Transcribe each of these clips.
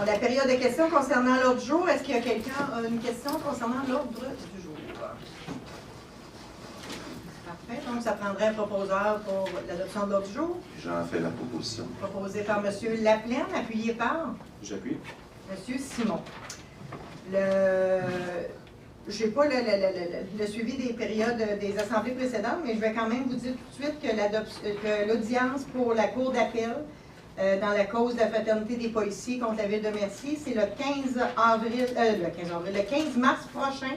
la période de questions concernant l'ordre du jour. Est-ce qu'il y a quelqu'un qui a une question concernant l'ordre du jour? Parfait. Donc, ça prendrait un proposeur pour l'adoption de l'ordre du jour. J'en fais la proposition. Proposé par M. Laplaine, appuyé par J'appuie. M. Simon. Je n'ai pas le suivi des périodes des assemblées précédentes, mais je vais quand même vous dire tout de suite que l'audience pour la Cour d'appel dans la cause de la fraternité des policiers contre la ville de Mercier, c'est le 15 mars prochain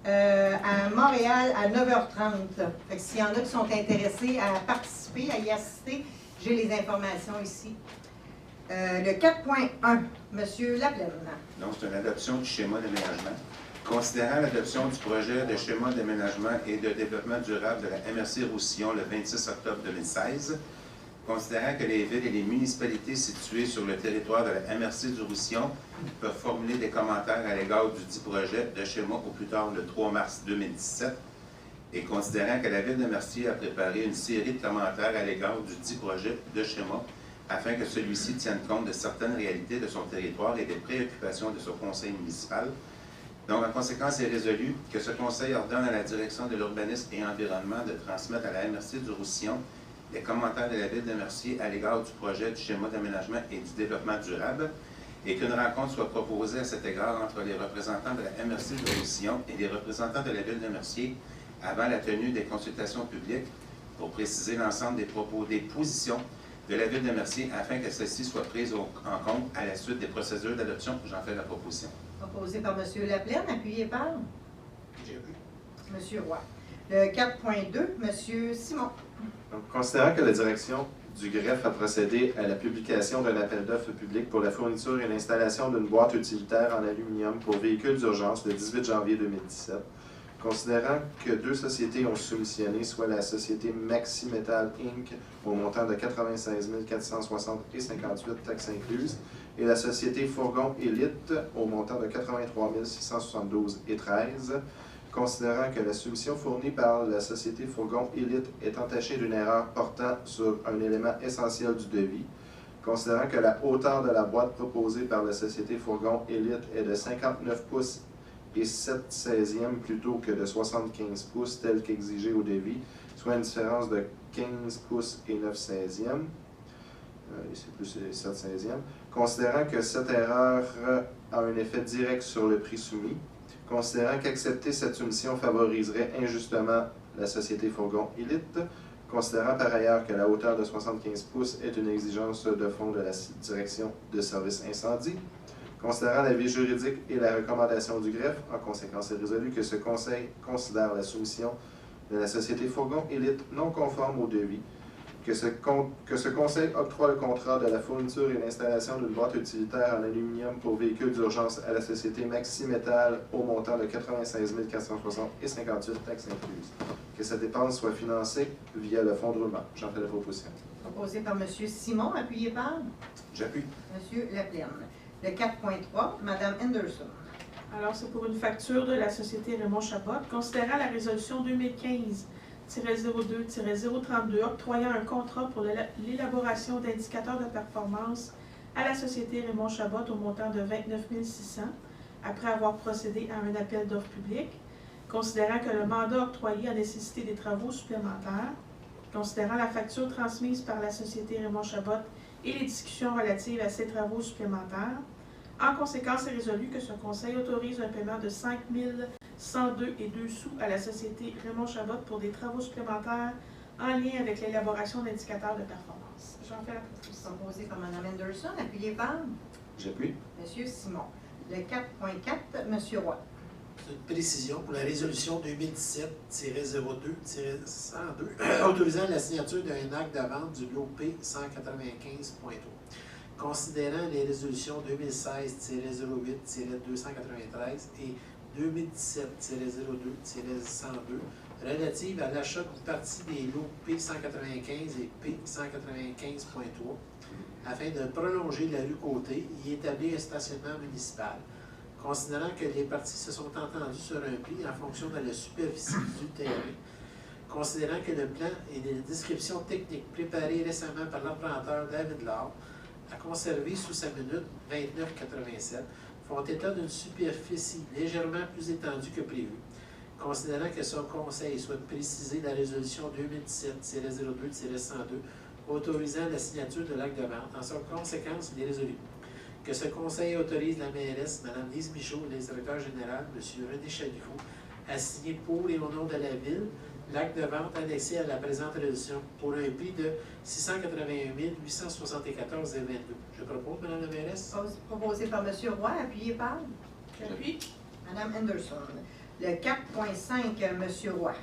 à Montréal à 9h30. S'il y en a qui sont intéressés à participer, à y assister, j'ai les informations ici. Le 4.1, M. Laplaine. Donc, c'est une adoption du schéma d'aménagement. Considérant l'adoption du projet de schéma d'aménagement et de développement durable de la MRC Roussillon le 26 octobre 2016, considérant que les villes et les municipalités situées sur le territoire de la MRC du Roussillon peuvent formuler des commentaires à l'égard du dit projet de schéma au plus tard le 3 mars 2017, et considérant que la ville de Mercier a préparé une série de commentaires à l'égard du dit projet de schéma afin que celui-ci tienne compte de certaines réalités de son territoire et des préoccupations de son conseil municipal. Donc, en conséquence, il est résolu que ce conseil ordonne à la direction de l'urbanisme et environnement de transmettre à la MRC du Roussillon les commentaires de la ville de Mercier à l'égard du projet du schéma d'aménagement et du développement durable, et qu'une rencontre soit proposée à cet égard entre les représentants de la MRC du Roussillon et les représentants de la ville de Mercier avant la tenue des consultations publiques pour préciser l'ensemble des propos, des positions de la ville de Mercier afin que celles-ci soient prises en compte à la suite des procédures d'adoption. J'en fais la proposition. Proposé par M. Laplaine, appuyé par J'ai vu. M. Roy. Le 4.2, M. Simon. Donc, considérant que la direction du greffe a procédé à la publication d'un appel d'offres public pour la fourniture et l'installation d'une boîte utilitaire en aluminium pour véhicules d'urgence le 18 janvier 2017, considérant que deux sociétés ont soumissionné, soit la société Maxi Metal Inc. au montant de 96 460 et 58 taxes incluses, et la société Fourgon Elite au montant de 83 672 et 13, considérant que la soumission fournie par la société Fourgon Elite est entachée d'une erreur portant sur un élément essentiel du devis, considérant que la hauteur de la boîte proposée par la société Fourgon Elite est de 59 pouces et 7/16e plutôt que de 75 pouces tel qu'exigé au devis, soit une différence de 15 pouces et 9/16e. C'est plus 7/16e. Considérant que cette erreur a un effet direct sur le prix soumis, considérant qu'accepter cette soumission favoriserait injustement la société Fourgon Elite, considérant par ailleurs que la hauteur de 75 pouces est une exigence de fond de la direction de service incendie, considérant l'avis juridique et la recommandation du greffe, en conséquence est résolu que ce conseil considère la soumission de la société Fourgon Elite non conforme au devis, que ce conseil octroie le contrat de la fourniture et l'installation d'une boîte utilitaire en aluminium pour véhicules d'urgence à la société Maxi Metal au montant de 96 460 et 58 taxes incluses. Que cette dépense soit financée via le fonds de roulement. J'en fais la proposition. Proposé par M. Simon, appuyé par J'appuie. M. Laplaine. Le 4.3, Mme Henderson. Alors, c'est pour une facture de la société Raymond Chabot, considérant la résolution 2015-02-032 octroyant un contrat pour l'élaboration d'indicateurs de performance à la société Raymond Chabot au montant de 29 600, après avoir procédé à un appel d'offres public, considérant que le mandat octroyé a nécessité des travaux supplémentaires, considérant la facture transmise par la société Raymond Chabot et les discussions relatives à ces travaux supplémentaires. En conséquence, est résolu que ce conseil autorise un paiement de 5 102 et 2 sous à la société Raymond Chabot pour des travaux supplémentaires en lien avec l'élaboration d'indicateurs de performance. J'en fais la proposition. Proposé par Mme Henderson, appuyé par J'appuie. M. Simon. Le 4.4, M. Roy. C'est une précision pour la résolution 2017-02-102 autorisant la signature d'un acte de vente du lot P 195.3. Considérant les résolutions 2016-08-293 et 2017-02-102 relatives à l'achat d'une partie des lots P195 et P195.3 afin de prolonger la rue Côté et établir un stationnement municipal. Considérant que les parties se sont entendues sur un prix en fonction de la superficie du terrain, considérant que le plan et les descriptions techniques préparées récemment par l'emprunteur David Laure à conserver sous sa minute 2987 font état d'une superficie légèrement plus étendue que prévu. Considérant que son conseil souhaite préciser la résolution 2017-02-102 autorisant la signature de l'acte de vente, en son conséquence, il est résolu que ce conseil autorise la mairesse, Mme Lise Michaud, et le directeur général, M. René Chalifou, à signer pour et au nom de la Ville l'acte de vente annexé à la présente résolution pour un prix de 681 874,22. Je propose, Mme la mairesse. Proposé par M. Roy, appuyé par J'appuie. Mme Anderson. Le 4.5, M. Roy.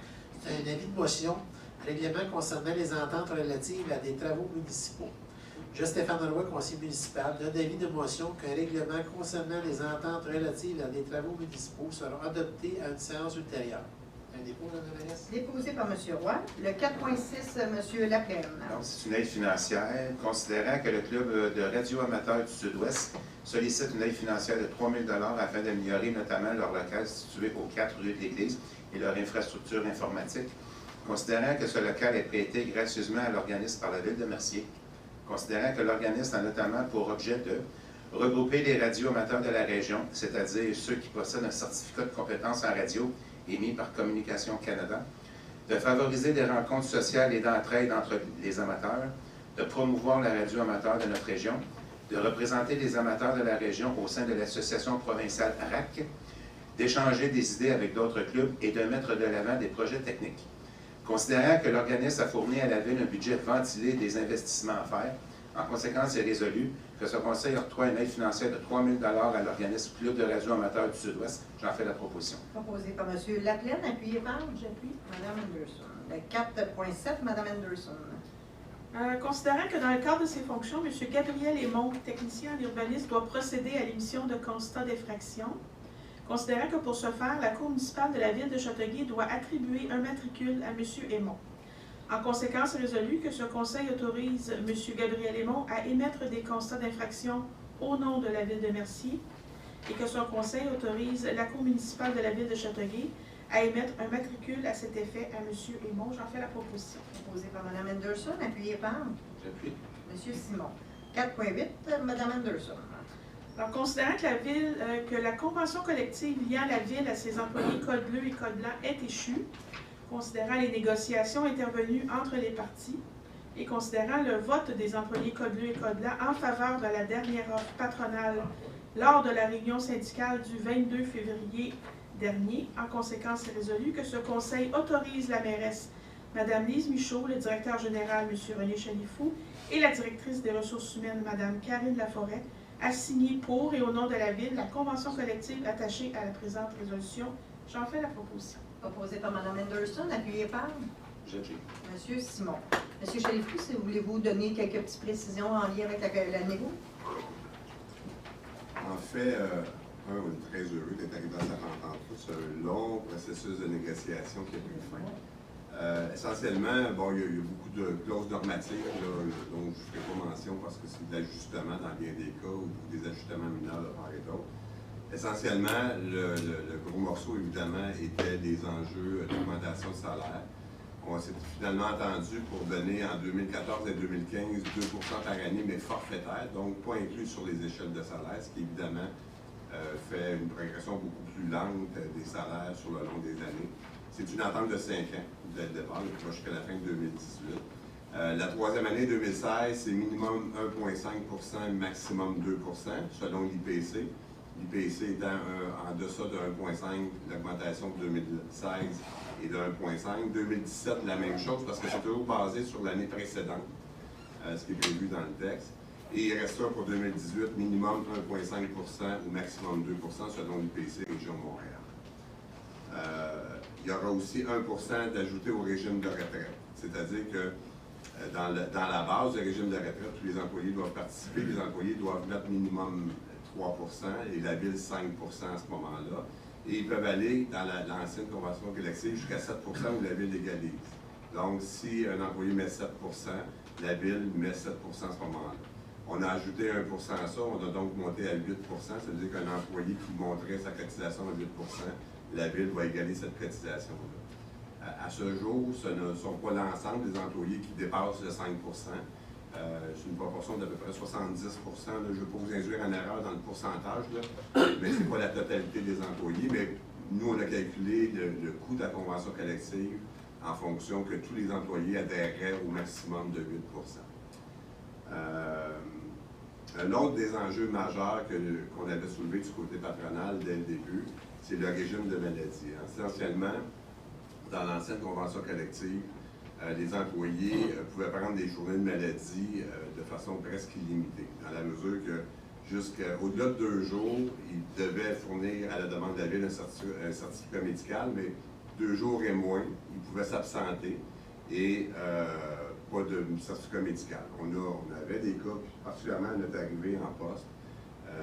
C'est un avis de motion, règlement concernant les ententes relatives à des travaux municipaux. Je, Stéphane Roy, conseiller municipal, donne avis de motion qu'un règlement concernant les ententes relatives à des travaux municipaux sera adopté à une séance ultérieure. Un dépôt, Mme la mairesse. Déposé par M. Roy. Le 4.6, M. Laplaine. Donc, c'est une aide financière. Considérant que le Club de radio-amateurs du Sud-Ouest sollicite une aide financière de 3 000 $ afin d'améliorer notamment leur local situé aux 4 rues de l'Église et leur infrastructure informatique. Considérant que ce local est prêté gracieusement à l'organisme par la Ville de Mercier. Considérant que l'organisme a notamment pour objet de regrouper les radio-amateurs de la région, c'est-à-dire ceux qui possèdent un certificat de compétence en radio émis par Communication Canada, de favoriser des rencontres sociales et d'entraide entre les amateurs, de promouvoir la radio amateur de notre région, de représenter les amateurs de la région au sein de l'association provinciale RAC, d'échanger des idées avec d'autres clubs et de mettre de l'avant des projets techniques. Considérant que l'organisme a fourni à la Ville un budget ventilé des investissements à faire, en conséquence, il est résolu que ce conseil octroie une aide financière de 3 000 $ à l'organisme Club de radio amateur du Sud-Ouest. J'en fais la proposition. Proposé par M. Laplaine, appuyé par J'appuie. Mme Anderson. Le 4.7, Mme Anderson. Considérant que dans le cadre de ses fonctions, M. Gabriel Aymon, technicien en urbanisme, doit procéder à l'émission de constats d'infraction. Considérant que pour ce faire, la Cour municipale de la Ville de Châteauguay doit attribuer un matricule à M. Aymon. En conséquence, résolu que ce conseil autorise M. Gabriel Aymon à émettre des constats d'infraction au nom de la Ville de Mercier et que son conseil autorise la Cour municipale de la Ville de Châteauguay à émettre un matricule à cet effet à M. Aymon. J'en fais la proposition. Proposé par Mme Anderson, appuyé par J'appuie. M. Simon. 4.8, Mme Anderson. Alors, considérant que la convention collective liant la Ville à ses employés Code bleu et Code blanc est échue, considérant les négociations intervenues entre les parties et considérant le vote des employés Code bleu et Code blanc en faveur de la dernière offre patronale lors de la réunion syndicale du 22 février dernier, en conséquence, c'est résolu que ce conseil autorise la mairesse, Mme Lise Michaud, le directeur général, M. René Chalifou, et la directrice des ressources humaines, Mme Karine Laforêt, à signer pour et au nom de la Ville la convention collective attachée à la présente résolution. J'en fais la proposition. Proposé par Mme Anderson, appuyé par J'appuie. M. Simon. M. Chalifou, si voulez-vous donner quelques petites précisions en lien avec la négo? En fait, on est très heureux d'être arrivé à cette rencontre. C'est un long processus de négociation qui a pris fin. Essentiellement, bon, il y a beaucoup de clauses normatives là, dont je ne ferai pas mention parce que c'est de l'ajustement dans bien des cas ou des ajustements mineurs de part et d'autre. Essentiellement, le gros morceau, évidemment, était des enjeux d'augmentation de salaire. On s'est finalement entendu pour donner en 2014 et 2015 2 % par année, mais forfaitaire, donc pas inclus sur les échelles de salaire, ce qui évidemment fait une progression beaucoup plus lente des salaires sur le long des années. C'est une entente de 5 ans, dès le départ, jusqu'à la fin de 2018. La troisième année, 2016, c'est minimum 1,5 %, maximum 2 % selon l'IPC. L'IPC étant en deçà de 1,5 %, l'augmentation de 2016 est de 1,5 %. 2017, la même chose, parce que c'est toujours basé sur l'année précédente, ce qui est prévu dans le texte. Et il restera pour 2018, minimum 1,5 % ou maximum 2 % selon l'IPC Région Montréal. Il y aura aussi 1 % d'ajouté au régime de retraite. C'est-à-dire que dans la base du régime de retraite, tous les employés doivent participer. Les employés doivent mettre minimum 3 % et la Ville 5 % à ce moment-là. Et ils peuvent aller dans l'ancienne convention collective jusqu'à 7 % où la Ville égalise. Donc, si un employé met 7 %, la Ville met 7 % à ce moment-là. On a ajouté 1 % à ça, on a donc monté à 8 %. Ça veut dire qu'un employé qui monterait sa cotisation à 8 %, la Ville va égaler cette cotisation-là. À ce jour, ce ne sont pas l'ensemble des employés qui dépassent le 5 %. C'est une proportion d'à peu près 70 là. Je ne veux pas vous induire en erreur dans le pourcentage, là, mais ce n'est pas la totalité des employés. Mais nous, on a calculé le coût de la convention collective en fonction que tous les employés adhéreraient au maximum de 8 Un autre des enjeux majeurs qu'on avait soulevé du côté patronal dès le début, c'est le régime de maladie. Essentiellement, dans l'ancienne convention collective, les employés pouvaient prendre des journées de maladie de façon presque illimitée, dans la mesure que jusqu'au-delà de 2 jours, ils devaient fournir à la demande de la Ville un certificat médical, mais 2 jours et moins, ils pouvaient s'absenter et pas de certificat médical. On avait des cas, particulièrement à notre arrivée en poste,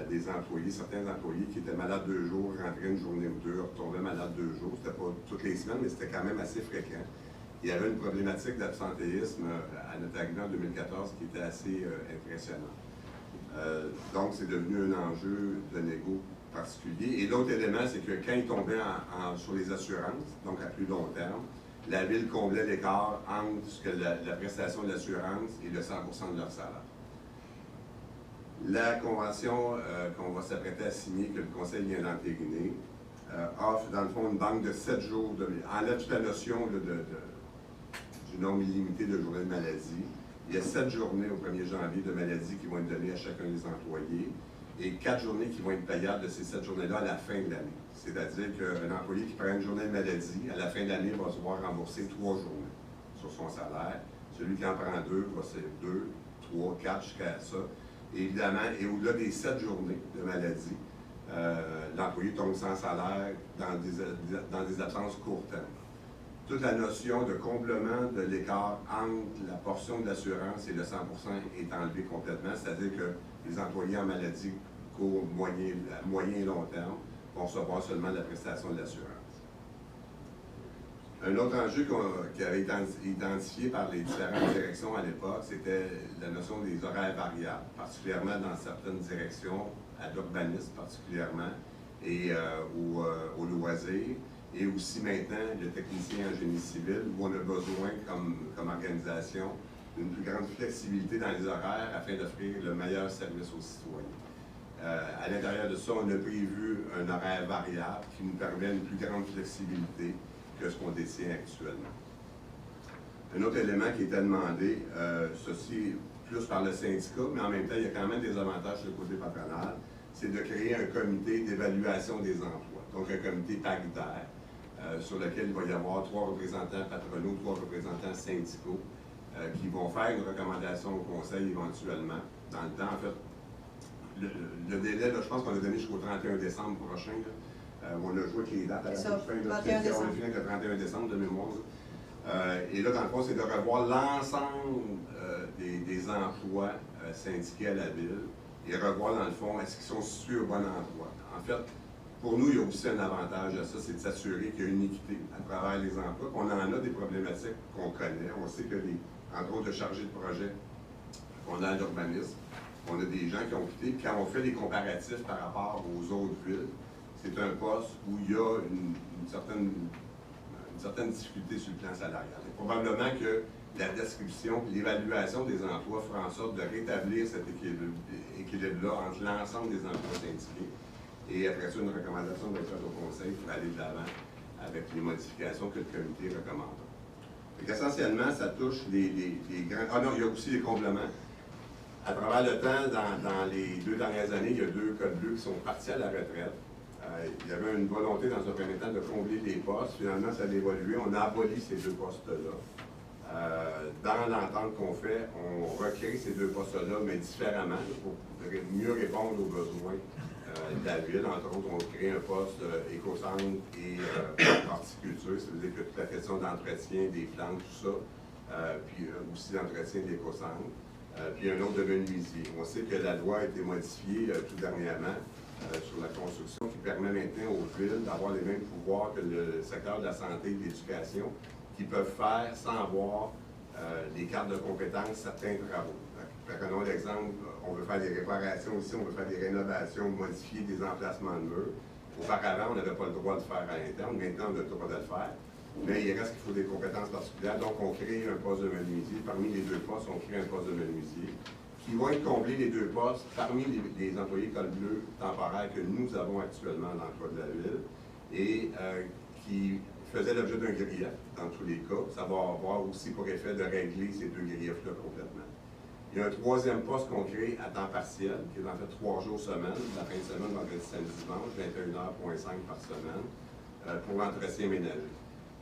des employés, certains employés qui étaient malades 2 jours, rentraient une journée ou 2, retombaient malades 2 jours. C'était pas toutes les semaines, mais c'était quand même assez fréquent. Il y avait une problématique d'absentéisme à notre arrivée en 2014 qui était assez impressionnante. Donc, c'est devenu un enjeu de négo particulier. Et l'autre élément, c'est que quand ils tombaient sur les assurances, donc à plus long terme, la Ville comblait l'écart entre ce que la prestation de l'assurance et le 100% de leur salaire. La convention qu'on va s'apprêter à signer, que le Conseil vient d'entériner, offre dans le fond une banque de 7 jours, enlève toute la notion du nombre illimité de journées de maladie. Il y a 7 journées au 1er janvier de maladie qui vont être données à chacun des employés et 4 journées qui vont être payables de ces 7 journées-là à la fin de l'année. C'est-à-dire qu'un employé qui prend une journée de maladie, à la fin de l'année, va se voir rembourser 3 journées sur son salaire. Celui qui en prend 2 va ser 2, 3, 4 jusqu'à ça. Et évidemment, et au-delà des 7 journées de maladie, l'employé tombe sans salaire dans des absences court terme. Toute la notion de comblement de l'écart entre la portion de l'assurance et le 100% est enlevée complètement, c'est-à-dire que les employés en maladie court, moyen et long terme vont recevoir seulement la prestation de l'assurance. Un autre enjeu qui avait été identifié par les différentes directions à l'époque, c'était la notion des horaires variables, particulièrement dans certaines directions, à l'urbanisme particulièrement, et au loisir, et aussi maintenant le technicien en génie civil, où on a besoin, comme organisation, d'une plus grande flexibilité dans les horaires afin d'offrir le meilleur service aux citoyens. À l'intérieur de ça, on a prévu un horaire variable qui nous permet une plus grande flexibilité que ce qu'on détient actuellement. Un autre élément qui était demandé, ceci plus par le syndicat, mais en même temps, il y a quand même des avantages sur le côté patronal, c'est de créer un comité d'évaluation des emplois, donc un comité paritaire, sur lequel il va y avoir 3 représentants patronaux, 3 représentants syndicaux, qui vont faire une recommandation au conseil éventuellement. Dans le temps, en fait, le délai, là, je pense qu'on a donné jusqu'au 31 décembre prochain. On a joué avec les dates à la fin de notre session. On a fini avec le 31 décembre de mémoire. Et là, dans le fond, c'est de revoir l'ensemble des emplois syndiqués à la Ville et revoir, dans le fond, est-ce qu'ils sont situés au bon endroit. En fait, pour nous, il y a aussi un avantage à ça, c'est de s'assurer qu'il y a une équité à travers les emplois. On en a des problématiques qu'on connaît. On sait que, entre autres, de chargés de projet qu'on a à l'urbanisme, on a des gens qui ont quitté. Puis quand on fait des comparatifs par rapport aux autres villes, c'est un poste où il y a une certaine difficulté sur le plan salarial. Et probablement que la description et l'évaluation des emplois fera en sorte de rétablir cet équilibre-là entre l'ensemble des emplois syndiqués. Et après ça, une recommandation va être faite au Conseil pour aller de l'avant avec les modifications que le comité recommande. Essentiellement, ça touche les grands... Ah non, il y a aussi les comblements. À travers le temps, dans les 2 dernières années, il y a 2 codes bleus qui sont partis à la retraite. Il y avait une volonté dans un premier temps de combler les postes. Finalement, ça a évolué. On a aboli ces 2 postes-là. Dans l'entente qu'on fait, on recrée ces 2 postes-là, mais différemment, pour mieux répondre aux besoins de la Ville. Entre autres, on crée un poste éco-centre et horticulture, c'est-à-dire que toute la question d'entretien des plantes, tout ça, puis aussi d'entretien de l'éco-centre, puis un autre de menuisier. On sait que la loi a été modifiée tout dernièrement sur la construction qui permet maintenant aux villes d'avoir les mêmes pouvoirs que le secteur de la santé et de l'éducation, qui peuvent faire sans avoir les cartes de compétences certains travaux. Prenons l'exemple, on veut faire des réparations ici, on veut faire des rénovations, modifier des emplacements de murs. Auparavant, on n'avait pas le droit de le faire à l'interne, maintenant on a le droit de le faire. mais il reste qu'il faut des compétences particulières. Donc, on crée un poste de menuisier. Parmi les deux postes, on crée un poste de menuisier qui vont être comblés les deux postes parmi les employés col bleu temporaires que nous avons actuellement dans le code de la ville et qui faisait l'objet d'un grief dans tous les cas. Ça va avoir aussi pour effet de régler ces deux griefs-là complètement. Il y a un troisième poste qu'on crée à temps partiel, qui est en fait 3 jours semaine, la fin de semaine, vendredi, samedi, dimanche, 21h,5 par semaine, pour l'entretien ménager.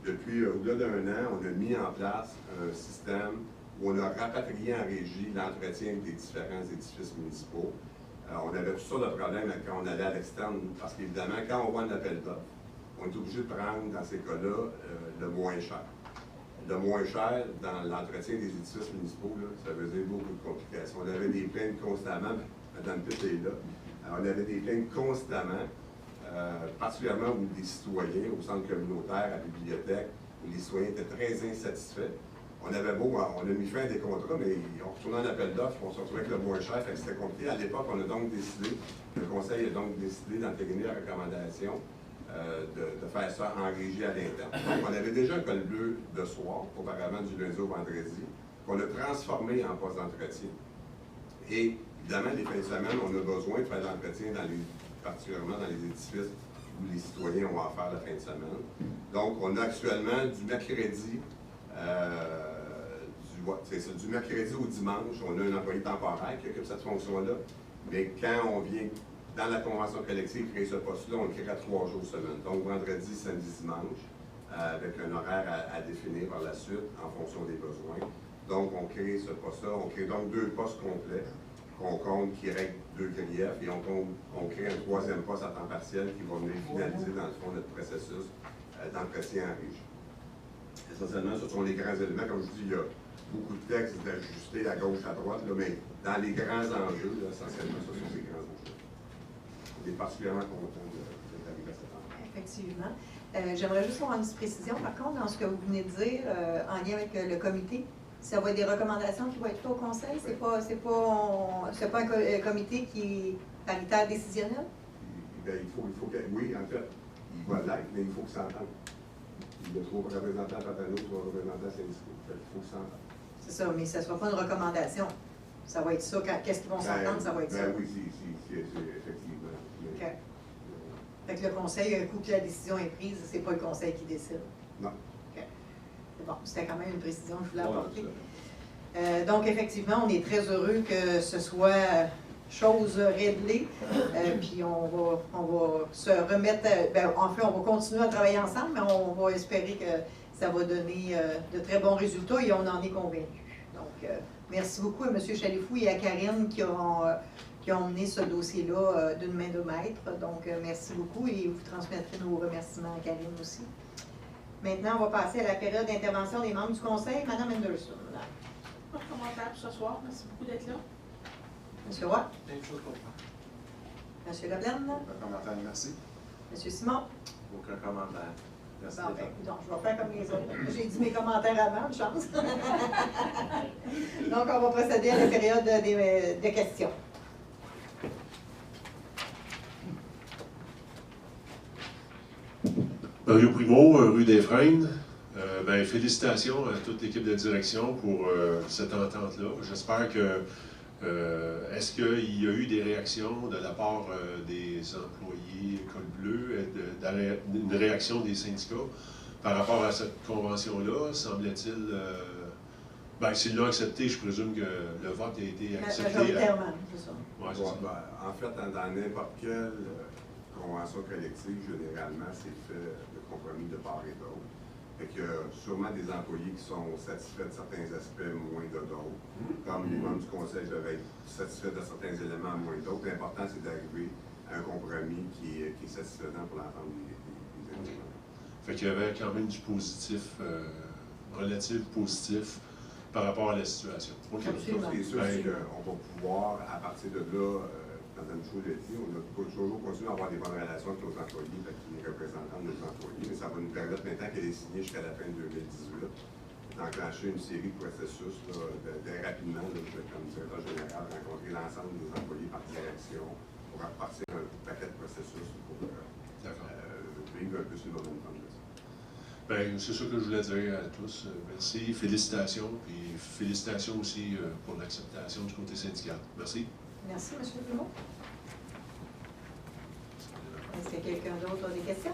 Depuis au-delà d'un an, on a mis en place un système où on a rapatrié en régie l'entretien des différents édifices municipaux. On avait toutes sortes de problèmes quand on allait à l'externe, parce qu'évidemment, quand on voit un appel d'offres, on est obligé de prendre, dans ces cas-là, le moins cher. Le moins cher dans l'entretien des édifices municipaux, là, ça faisait beaucoup de complications. On avait des plaintes constamment, Mme Pitt est là, on avait des plaintes constamment, particulièrement où des citoyens, au centre communautaire, à la bibliothèque, où les citoyens étaient très insatisfaits. On avait beau, on a mis fin à des contrats, mais on retournait en appel d'offres, on se retrouvait avec le moins cher, fait que c'était compliqué. À l'époque, on a donc décidé, le conseil a donc décidé d'entériner la recommandation de faire ça en régie à l'interne. Donc, on avait déjà un col bleu de soir, auparavant du lundi au vendredi, qu'on a transformé en poste d'entretien. Et évidemment, les fins de semaine, on a besoin de faire l'entretien, particulièrement dans les édifices où les citoyens ont à faire la fin de semaine. Donc, on a actuellement du mercredi, du mercredi au dimanche, on a un employé temporaire qui occupe cette fonction-là, mais quand on vient dans la convention collective créer ce poste-là, on le crée à 3 jours semaine. Donc, vendredi, samedi, dimanche, avec un horaire à définir par la suite en fonction des besoins. Donc, on crée ce poste-là. On crée donc 2 postes complets qu'on compte, qui règlent 2 griefs, et on crée un 3e poste à temps partiel qui va venir finaliser, dans le fond, notre processus d'entretien en régie. Essentiellement, ce sont les grands éléments. Comme je dis, il y a beaucoup de textes d'ajustés à gauche, à droite, là, mais dans les grands enjeux, là, essentiellement, ce sont les grands enjeux. On est particulièrement content d'être arrivé à cet endroit. Effectivement. J'aimerais juste avoir une petite précision. Par contre, dans ce que vous venez de dire, en lien avec le comité, ça va être des recommandations qui vont être faites au conseil? C'est pas un comité qui est paritaire décisionnel? Bien, il faut que, oui, en fait, il va l'être, mais il faut que ça s'entende. Il y a 3 représentants patronaux, 3 représentants syndicaux. Il faut que ça s'entende. C'est ça, mais ça ne sera pas une recommandation. Ça va être ça. Qu'est-ce qu'ils vont s'entendre, ça va être ça. Oui, c'est effectivement. OK. Fait que le conseil, un coup que la décision est prise, c'est pas le conseil qui décide. Non. OK. C'est bon, c'était quand même une précision que je voulais apporter. Donc, effectivement, on est très heureux que ce soit chose réglée. Puis on va se remettre, en fait, on va continuer à travailler ensemble, mais on va espérer que ça va donner de très bons résultats et on en est convaincus. Donc, merci beaucoup à M. Chalifou et à Karine qui ont mené ce dossier-là d'une main de maître. Donc, merci beaucoup et vous transmettrez nos remerciements à Karine aussi. Maintenant, on va passer à la période d'intervention des membres du conseil. Mme Henderson. Pas de commentaire pour ce soir. Merci beaucoup d'être là. M. Roy. Même chose pour moi. M. Leblanc. Aucun commentaire, merci. M. Simon. Aucun commentaire. Merci. Bon, ben, donc, je vais faire comme les autres. J'ai dit mes commentaires avant, une chance. Donc, on va procéder à la période de questions. Mario Primo, rue des Freines. Félicitations à toute l'équipe de direction pour cette entente-là. J'espère que est-ce qu'il y a eu des réactions de la part des employés Col Bleu, une réaction des syndicats par rapport à cette convention-là? Semblait-il, s'ils l'ont accepté, je présume que le vote a été accepté. Majoritairement, c'est ça. Ouais, c'est ça. En fait, dans n'importe quelle convention collective, généralement, c'est fait de compromis de part et d'autre. Fait qu'il y a sûrement des employés qui sont satisfaits de certains aspects, moins de d'autres. Comme les membres du conseil peuvent être satisfaits de certains éléments, moins d'autres. L'important, c'est d'arriver à un compromis qui est satisfaisant pour l'ensemble des éléments. Fait qu'il y avait quand même du positif, relatif positif par rapport à la situation. Okay. Absolument. C'est sûr qu'on va pouvoir, à partir de là, Mme Chou l'a dit, on a toujours continué à avoir des bonnes relations avec nos employés, avec les représentants de nos employés, mais ça va nous permettre, maintenant qu'elle est signée jusqu'à la fin de 2018, d'enclencher une série de processus très rapidement. Je vais, comme directeur général, rencontrer l'ensemble des employés par direction pour repartir un paquet de processus pour vivre un peu sur le momentum de ça. Ben, c'est ça que je voulais dire à tous. Merci, félicitations, puis félicitations aussi pour l'acceptation du côté syndical. Merci. Merci, M. Dumont. Est-ce que quelqu'un d'autre a des questions?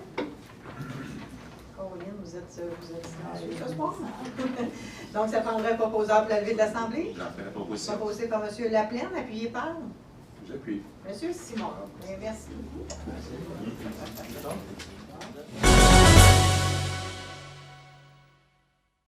Caroline, vous êtes silencieux ce soir. Donc, ça prendrait un proposeur pour la levée de l'Assemblée. J'en fais la proposition. Proposé par M. Laplaine, appuyé par J'appuie. M. Simon. Bien, merci.